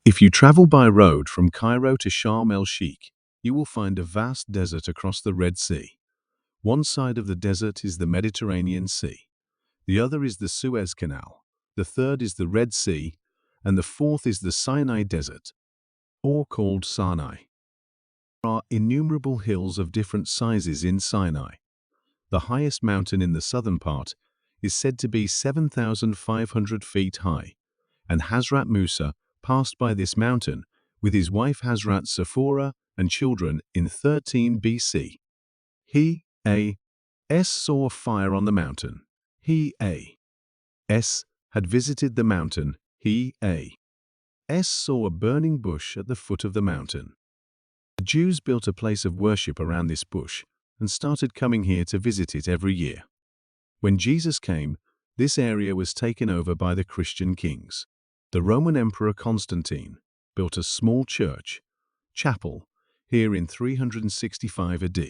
If you travel by road from Cairo to Sharm el-Sheikh, you will find a vast desert across the Red Sea. One side of the desert is the Mediterranean Sea, the other is the Suez Canal, the third is the Red Sea, and the fourth is the Sinai Desert, or called Sinai. There are innumerable hills of different sizes in Sinai. The highest mountain in the southern part is said to be 7,500 feet high, and Hazrat Musa passed by this mountain with his wife Hazrat Sephora and children in 13 BC. He, A.S. saw a fire on the mountain. He, A.S. had visited the mountain. He, A.S. saw a burning bush at the foot of the mountain. The Jews built a place of worship around this bush and started coming here to visit it every year. When Jesus came, this area was taken over by the Christian kings. The Roman Emperor Constantine built a small chapel, here in 365 AD.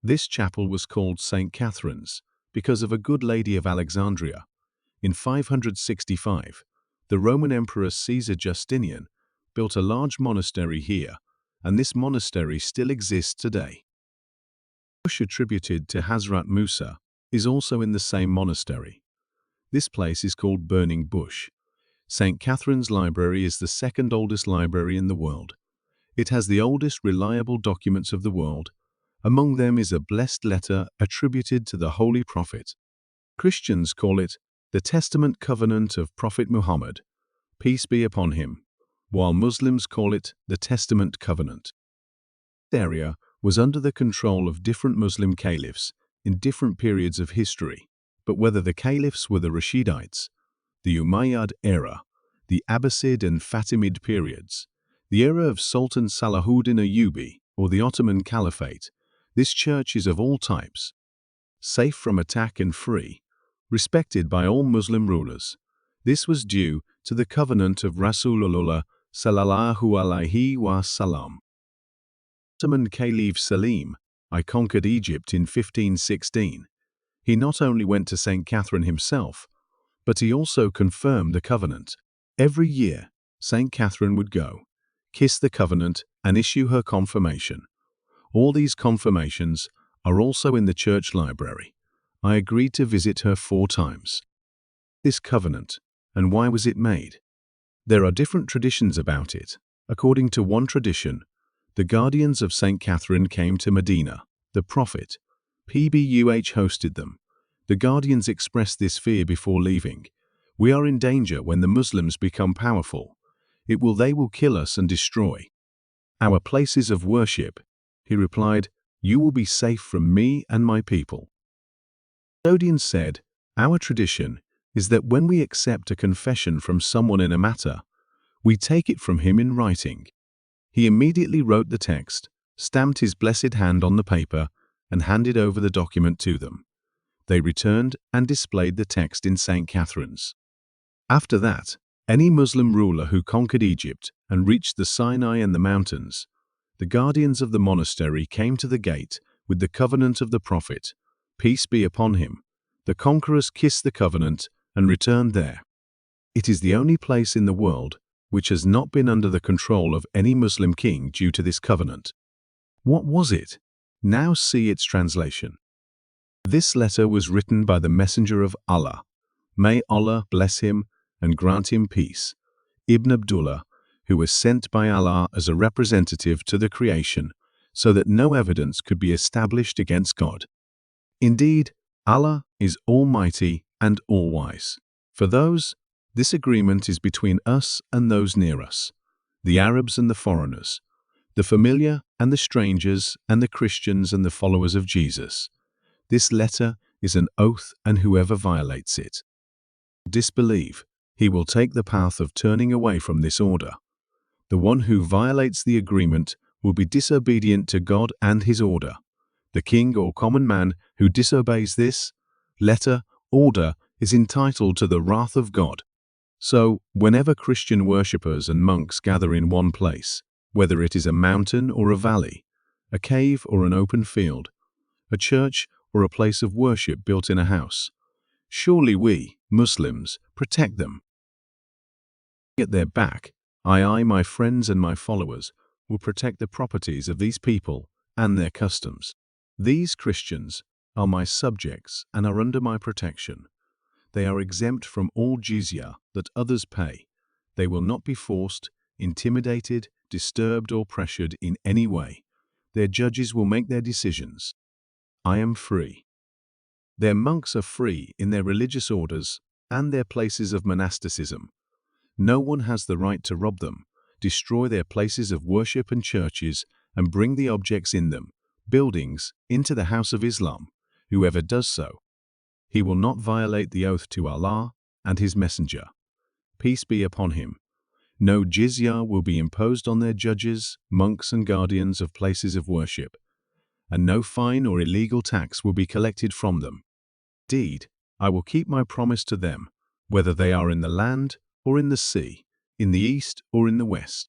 This chapel was called St. Catherine's because of a good lady of Alexandria. In 565, the Roman Emperor Caesar Justinian built a large monastery here, and this monastery still exists today. The bush attributed to Hazrat Musa is also in the same monastery. This place is called Burning Bush. St. Catherine's Library is the second oldest library in the world. It has the oldest reliable documents of the world. Among them is a blessed letter attributed to the Holy Prophet. Christians call it the Testament Covenant of Prophet Muhammad, peace be upon him, while Muslims call it the Testament Covenant. This area was under the control of different Muslim caliphs in different periods of history, but whether the caliphs were the Rashidites, the Umayyad era, the Abbasid and Fatimid periods, the era of Sultan Salahuddin Ayyubi, or the Ottoman Caliphate, this church is of all types, safe from attack and free, respected by all Muslim rulers. This was due to the covenant of Rasulullah sallallahu alaihi wasallam. Ottoman Caliph Selim I conquered Egypt in 1516. He not only went to St. Catherine himself, but he also confirmed the covenant. Every year, St. Catherine would go, kiss the covenant, and issue her confirmation. All these confirmations are also in the church library. I agreed to visit her 4 times. This covenant, and why was it made? There are different traditions about it. According to one tradition, the guardians of St. Catherine came to Medina. The Prophet, PBUH, hosted them. The guardians expressed this fear before leaving. We are in danger when the Muslims become powerful. They will kill us and destroy our places of worship. He replied, you will be safe from me and my people. The custodian said, our tradition is that when we accept a confession from someone in a matter, we take it from him in writing. He immediately wrote the text, stamped his blessed hand on the paper, and handed over the document to them. They returned and displayed the text in St. Catherine's. After that, any Muslim ruler who conquered Egypt and reached the Sinai and the mountains, the guardians of the monastery came to the gate with the covenant of the Prophet, peace be upon him. The conquerors kissed the covenant and returned there. It is the only place in the world which has not been under the control of any Muslim king due to this covenant. What was it? Now see its translation. This letter was written by the Messenger of Allah. May Allah bless him and grant him peace, Ibn Abdullah, who was sent by Allah as a representative to the creation, so that no evidence could be established against God. Indeed, Allah is almighty and all-wise. For those, this agreement is between us and those near us, the Arabs and the foreigners, the familiar and the strangers, and the Christians and the followers of Jesus. This letter is an oath, and whoever violates it will disbelieve. He will take the path of turning away from this order. The one who violates the agreement will be disobedient to God and his order. The king or common man who disobeys this letter, order, is entitled to the wrath of God. So, whenever Christian worshippers and monks gather in one place, whether it is a mountain or a valley, a cave or an open field, a church or a place of worship built in a house, surely we, Muslims, protect them. At their back, I, my friends and my followers, will protect the properties of these people and their customs. These Christians are my subjects and are under my protection. They are exempt from all jizya that others pay. They will not be forced, intimidated, disturbed or pressured in any way. Their judges will make their decisions. I am free. Their monks are free in their religious orders and their places of monasticism. No one has the right to rob them, destroy their places of worship and churches, and bring the objects in them, buildings, into the house of Islam. Whoever does so, he will not violate the oath to Allah and His Messenger. Peace be upon him. No jizya will be imposed on their judges, monks and guardians of places of worship, and no fine or illegal tax will be collected from them. Indeed, I will keep my promise to them, whether they are in the land or in the sea, in the east or in the west.